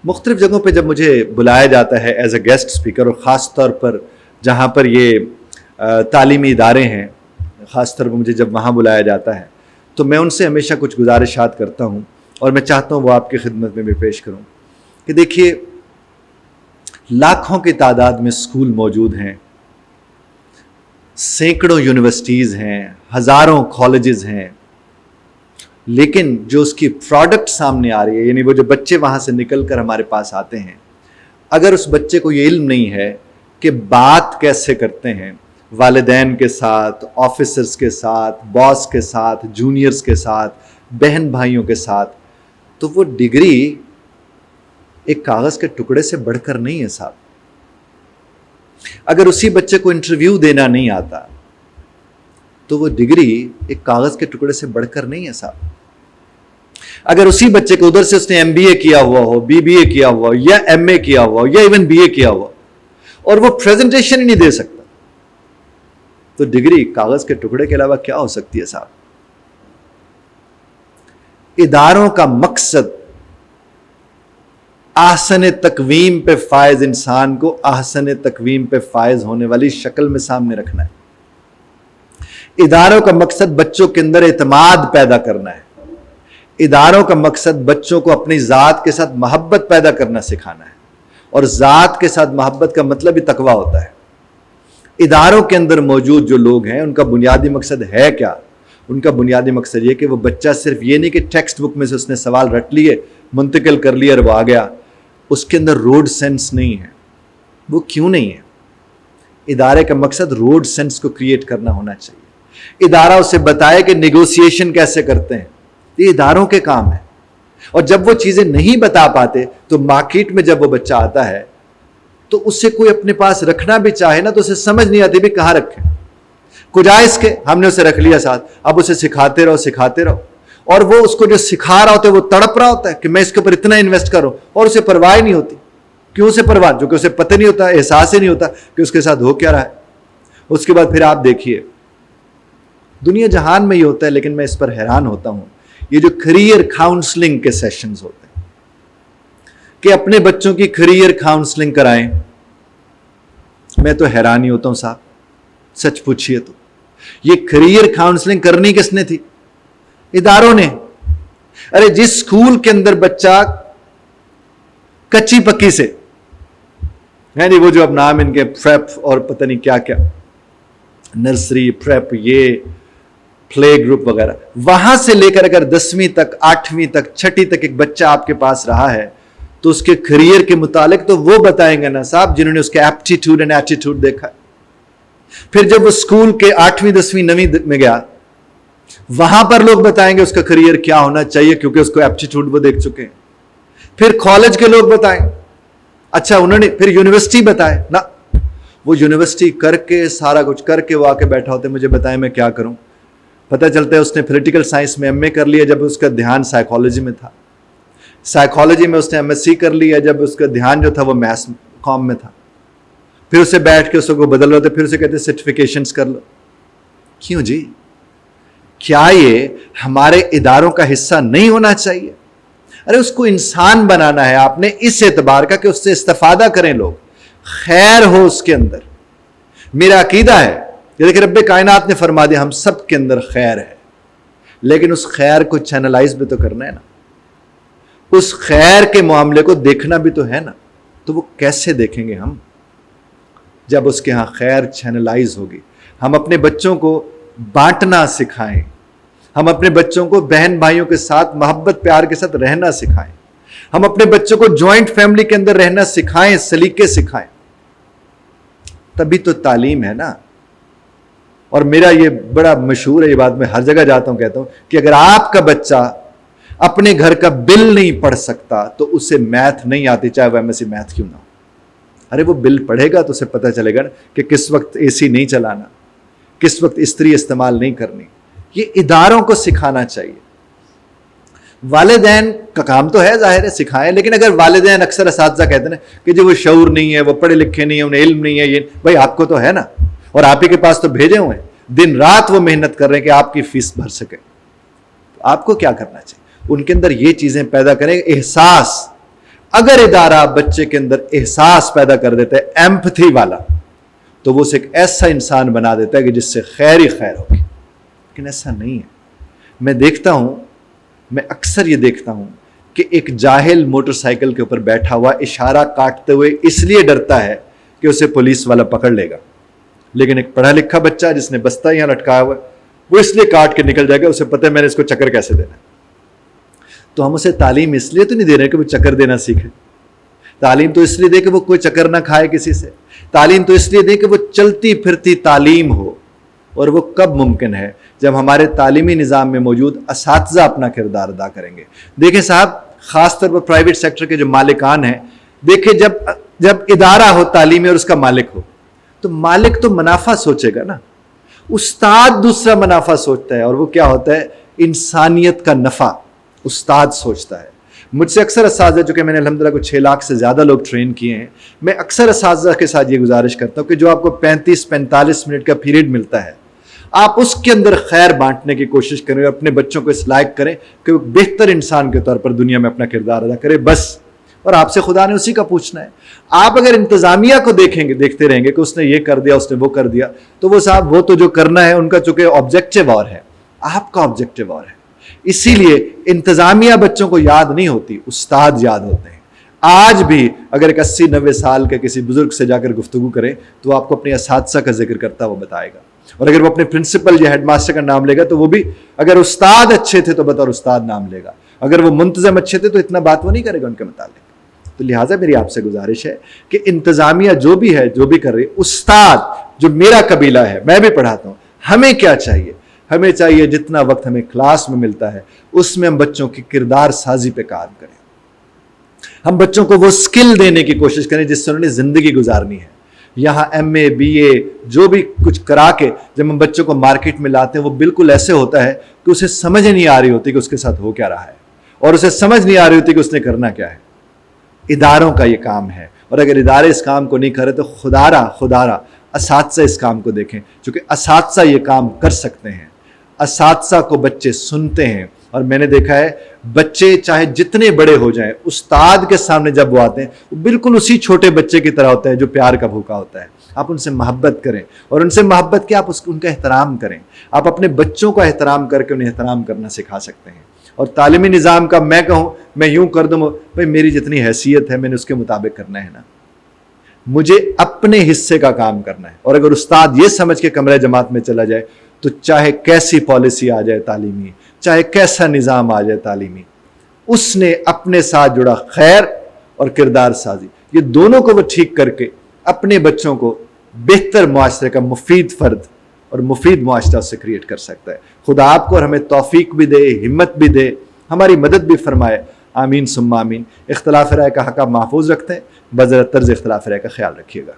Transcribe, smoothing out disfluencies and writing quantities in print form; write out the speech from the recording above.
مختلف جگہوں پہ جب مجھے بلایا جاتا ہے ایز اے گیسٹ اسپیکر، اور خاص طور پر جہاں پر یہ تعلیمی ادارے ہیں، خاص طور پر مجھے جب وہاں بلایا جاتا ہے تو میں ان سے ہمیشہ کچھ گزارشات کرتا ہوں، اور میں چاہتا ہوں وہ آپ کی خدمت میں بھی پیش کروں کہ دیکھیے، لاکھوں کی تعداد میں اسکول موجود ہیں، سینکڑوں یونیورسٹیز ہیں، ہزاروں کالجز ہیں، لیکن جو اس کی پروڈکٹ سامنے آ رہی ہے، یعنی وہ جو بچے وہاں سے نکل کر ہمارے پاس آتے ہیں، اگر اس بچے کو یہ علم نہیں ہے کہ بات کیسے کرتے ہیں والدین کے ساتھ، آفیسرز کے ساتھ، باس کے ساتھ، جونیئرز کے ساتھ، بہن بھائیوں کے ساتھ، تو وہ ڈگری ایک کاغذ کے ٹکڑے سے بڑھ کر نہیں ہے صاحب۔ اگر اسی بچے کو انٹرویو دینا نہیں آتا تو وہ ڈگری ایک کاغذ کے ٹکڑے سے بڑھ کر نہیں ہے صاحب۔ اگر اسی بچے کو ادھر سے اس نے ایم بی اے کیا ہوا ہو، بی بی اے کیا ہوا ہو، یا ایم اے کیا ہوا ہو، یا ایون بی اے کیا ہوا، اور وہ پریزنٹیشن ہی نہیں دے سکتا، تو ڈگری کاغذ کے ٹکڑے کے علاوہ کیا ہو سکتی ہے صاحب؟ اداروں کا مقصد احسن تقویم پہ فائز انسان کو احسن تقویم پہ فائز ہونے والی شکل میں سامنے رکھنا ہے۔ اداروں کا مقصد بچوں کے اندر اعتماد پیدا کرنا ہے۔ اداروں کا مقصد بچوں کو اپنی ذات کے ساتھ محبت پیدا کرنا سکھانا ہے، اور ذات کے ساتھ محبت کا مطلب ہی تقویٰ ہوتا ہے۔ اداروں کے اندر موجود جو لوگ ہیں ان کا بنیادی مقصد ہے کیا؟ ان کا بنیادی مقصد یہ کہ وہ بچہ صرف یہ نہیں کہ ٹیکسٹ بک میں سے اس نے سوال رٹ لیے، منتقل کر لیے اور وہ آ گیا، اس کے اندر روڈ سینس نہیں ہے۔ وہ کیوں نہیں ہے؟ ادارے کا مقصد روڈ سینس کو کریٹ کرنا ہونا چاہیے۔ ادارہ اسے بتائے کہ نیگوسیشن کیسے کرتے ہیں، یہ اداروں کے کام ہے۔ اور جب وہ چیزیں نہیں بتا پاتے تو مارکیٹ میں جب وہ بچہ آتا ہے تو اسے کوئی اپنے پاس رکھنا بھی چاہے نا تو اسے سمجھ نہیں آتی بھی کہاں رکھیں، کجائز کے ہم نے اسے رکھ لیا ساتھ، اب اسے سکھاتے رہو، اور وہ اس کو جو سکھا رہا ہوتا ہے وہ تڑپ رہا ہوتا ہے کہ میں اس کے اوپر اتنا انویسٹ کروں، اور اسے پرواہ نہیں ہوتی۔ کیوں اسے پرواہ؟ جو کہ اسے پتہ نہیں ہوتا، احساس ہی نہیں ہوتا کہ اس کے ساتھ ہو کیا رہا ہے۔ اس کے بعد پھر آپ دیکھیے دنیا جہان میں یہ ہوتا ہے، لیکن میں اس پر حیران ہوتا ہوں، یہ جو کریئر کاؤنسلنگ کے سیشنز ہوتے ہیں کہ اپنے بچوں کی کریئر کاؤنسلنگ کرائیں، میں تو حیران ہی ہوتا ہوں صاحب، سچ پوچھئے تو یہ کریئر کاؤنسلنگ کرنی کس نے تھی؟ اداروں نے۔ ارے جس سکول کے اندر بچہ کچی پکی سے یعنی وہ جو اب نام ان کے پریپ اور پتہ نہیں کیا کیا، نرسری، پریپ، یہ پلے گروپ وغیرہ، وہاں سے لے کر اگر 10ویں تک، 8ویں تک، 6ٹی تک ایک بچہ آپ کے پاس رہا ہے تو اس کے کریئر کے متعلق تو وہ بتائیں گے نا صاحب جنہوں نے اس کے ایپٹیٹیوڈ اینڈ ایٹیٹیوڈ دیکھا ہے۔ پھر جب وہ سکول کے 8ویں، 10ویں، 9ویں میں گیا، وہاں پر لوگ بتائیں گے اس کا کریئر کیا ہونا چاہیے، کیونکہ اس کو ایپٹیٹیوڈ وہ دیکھ چکے ہیں۔ پھر کالج کے لوگ بتائیں، اچھا انہوں نے پھر یونیورسٹی بتائے نا، وہ یونیورسٹی کر کے سارا کچھ کر کے وہ آ کے بیٹھا ہوتے مجھے بتائیں میں کیا کروں۔ پتہ چلتا ہے اس نے پولیٹیکل سائنس میں ایم اے کر لیا جب اس کا دھیان سائیکالوجی میں تھا، سائیکالوجی میں اس نے ایم ایس سی کر لیا جب اس کا دھیان جو تھا وہ میتھس کام میں تھا۔ پھر اسے بیٹھ کے اس کو بدل رہے تھے، پھر اسے کہتے ہیں سرٹیفکیشنز کر لو۔ کیوں جی؟ کیا یہ ہمارے اداروں کا حصہ نہیں ہونا چاہیے؟ ارے اس کو انسان بنانا ہے آپ نے اس اعتبار کا کہ اس سے استفادہ کریں لوگ، خیر ہو اس کے اندر۔ میرا عقیدہ ہے کہ رب کائنات نے فرما دیا ہم سب کے اندر خیر ہے، لیکن اس خیر کو چینلائز بھی تو کرنا ہے نا، اس خیر کے معاملے کو دیکھنا بھی تو ہے نا۔ تو وہ کیسے دیکھیں گے ہم؟ جب اس کے ہاں خیر چینلائز ہوگی۔ ہم اپنے بچوں کو بانٹنا سکھائیں، ہم اپنے بچوں کو بہن بھائیوں کے ساتھ محبت پیار کے ساتھ رہنا سکھائیں، ہم اپنے بچوں کو جوائنٹ فیملی کے اندر رہنا سکھائیں، سلیقے سکھائیں، تبھی تو تعلیم ہے نا۔ اور میرا یہ بڑا مشہور ہے، یہ بات میں ہر جگہ جاتا ہوں کہتا ہوں کہ اگر آپ کا بچہ اپنے گھر کا بل نہیں پڑھ سکتا تو اسے میتھ نہیں آتی، چاہے وہ ایم ایس سی میتھ کیوں نہ ہو۔ ارے وہ بل پڑھے گا تو اسے پتہ چلے گا کہ کس وقت اے سی نہیں چلانا، کس وقت استری استعمال نہیں کرنی۔ یہ اداروں کو سکھانا چاہیے۔ والدین کا کام تو ہے ظاہر ہے سکھائیں، لیکن اگر والدین اکثر اساتذہ کہتے ہیں کہ جی وہ شعور نہیں ہے، وہ پڑھے لکھے نہیں ہیں، انہیں علم نہیں ہے، یہ بھائی آپ کو تو ہے نا، اور آپ ہی کے پاس تو بھیجے ہوئے ہیں، دن رات وہ محنت کر رہے ہیں کہ آپ کی فیس بھر سکیں۔ آپ کو کیا کرنا چاہیے؟ ان کے اندر یہ چیزیں پیدا کریں، احساس، اگر ادارہ بچے کے اندر احساس پیدا کر دیتا ہے ایمپتھی والا, تو وہ اسے ایک ایسا انسان بنا دیتا ہے کہ جس سے خیر ہی خیر ہوگی. لیکن ایسا نہیں ہے. میں دیکھتا ہوں, میں اکثر یہ دیکھتا ہوں کہ ایک جاہل موٹر سائیکل کے اوپر بیٹھا ہوا اشارہ کاٹتے ہوئے اس لیے ڈرتا ہے کہ اسے پولیس والا پکڑ لے گا, لیکن ایک پڑھا لکھا بچہ جس نے بستہ یہاں لٹکایا ہوا ہے وہ اس لیے کاٹ کے نکل جائے گا, اسے پتہ ہے میں نے اس کو چکر کیسے دینا ہے. تو ہم اسے تعلیم اس لیے تو نہیں دے رہے کہ وہ چکر دینا سیکھے. تعلیم تو اس لیے دے کہ وہ کوئی چکر نہ کھائے کسی سے. تعلیم تو اس لیے دے کہ وہ چلتی پھرتی تعلیم ہو. اور وہ کب ممکن ہے؟ جب ہمارے تعلیمی نظام میں موجود اساتذہ اپنا کردار ادا کریں گے. دیکھیں صاحب, خاص طور پر پرائیویٹ سیکٹر کے جو مالکان ہیں, دیکھیں جب ادارہ ہو تعلیمی اور اس کا مالک ہو, تو مالک تو منافع سوچے گا نا. استاد دوسرا منافع سوچتا ہے, اور وہ کیا ہوتا ہے؟ انسانیت کا نفع استاد سوچتا ہے. مجھ سے اکثر اساتذہ, جو کہ میں نے الحمدللہ کو 6 لاکھ سے زیادہ لوگ ٹرین کیے ہیں, میں اکثر اساتذہ کے ساتھ یہ گزارش کرتا ہوں کہ جو آپ کو 35-45 منٹ کا پیریڈ ملتا ہے, آپ اس کے اندر خیر بانٹنے کی کوشش کریں اور اپنے بچوں کو اس لائق کریں کہ وہ بہتر انسان کے طور پر دنیا میں اپنا کردار ادا کرے, بس. اور آپ سے خدا نے اسی کا پوچھنا ہے. آپ اگر انتظامیہ کو دیکھتے رہیں گے کہ اس نے یہ کر دیا, اس نے وہ کر دیا, تو وہ صاحب وہ تو جو کرنا ہے ان کا چونکہ آبجیکٹیو اور ہے, آپ کا آبجیکٹیو اور ہے. اسی لیے انتظامیہ بچوں کو یاد نہیں ہوتی, استاد یاد ہوتے ہیں. آج بھی اگر ایک 80-90 سال کے کسی بزرگ سے جا کر گفتگو کریں تو وہ آپ کو اپنے اساتذہ کا ذکر کرتا وہ بتائے گا. اور اگر وہ اپنے پرنسپل یا ہیڈ ماسٹر کا نام لے گا تو وہ بھی, اگر استاد اچھے تھے تو بطور استاد نام لے گا, اگر وہ منتظم اچھے تھے تو اتنا بات وہ نہیں کرے گا ان کے متعلق. تو لہٰذا میری آپ سے گزارش ہے کہ انتظامیہ جو بھی ہے, جو بھی کر رہی, استاد جو میرا قبیلہ ہے, میں بھی پڑھاتا ہوں, ہمیں کیا چاہیے؟ ہمیں چاہیے جتنا وقت ہمیں کلاس میں ملتا ہے اس میں ہم بچوں کی کردار سازی پہ کام کریں. ہم بچوں کو وہ سکل دینے کی کوشش کریں جس سے انہوں نے زندگی گزارنی ہے. یہاں MA BA جو بھی کچھ کرا کے جب ہم بچوں کو مارکیٹ میں لاتے ہیں, وہ بالکل ایسے ہوتا ہے کہ اسے سمجھ نہیں آ رہی ہوتی کہ اس کے ساتھ ہو کیا رہا ہے, اور اسے سمجھ نہیں آ رہی ہوتی کہ اس نے کرنا کیا ہے. اداروں کا یہ کام ہے, اور اگر ادارے اس کام کو نہیں کرے تو خدارہ اساتذہ اس کام کو دیکھیں, چونکہ اساتذہ یہ کام کر سکتے ہیں. اساتذہ کو بچے سنتے ہیں, اور میں نے دیکھا ہے بچے چاہے جتنے بڑے ہو جائیں, استاد کے سامنے جب وہ آتے ہیں وہ بالکل اسی چھوٹے بچے کی طرح ہوتا ہے جو پیار کا بھوکا ہوتا ہے. آپ ان سے محبت کریں, اور ان سے محبت کے آپ ان کا احترام کریں. آپ اپنے بچوں کا احترام کر کے انہیں احترام کرنا سکھا سکتے ہیں. اور تعلیمی نظام کا میں کہوں, میں یوں کر دوں بھائی میری جتنی حیثیت ہے میں نے اس کے مطابق کرنا ہے نا, مجھے اپنے حصے کا کام کرنا ہے. اور اگر استاد یہ سمجھ کے کمرہ جماعت میں چلا جائے تو چاہے کیسی پالیسی آ جائے تعلیمی, چاہے کیسا نظام آ جائے تعلیمی, اس نے اپنے ساتھ جڑا خیر اور کردار سازی, یہ دونوں کو وہ ٹھیک کر کے اپنے بچوں کو بہتر معاشرے کا مفید فرد اور مفید معاشرہ سے کریٹ کر سکتا ہے. خدا آپ کو اور ہمیں توفیق بھی دے, ہمت بھی دے, ہماری مدد بھی فرمائے. آمین ثم آمین. اختلاف رائے کا حق آپ محفوظ رکھتے ہیں, بذرا طرز اختلاف رائے کا خیال رکھیے گا.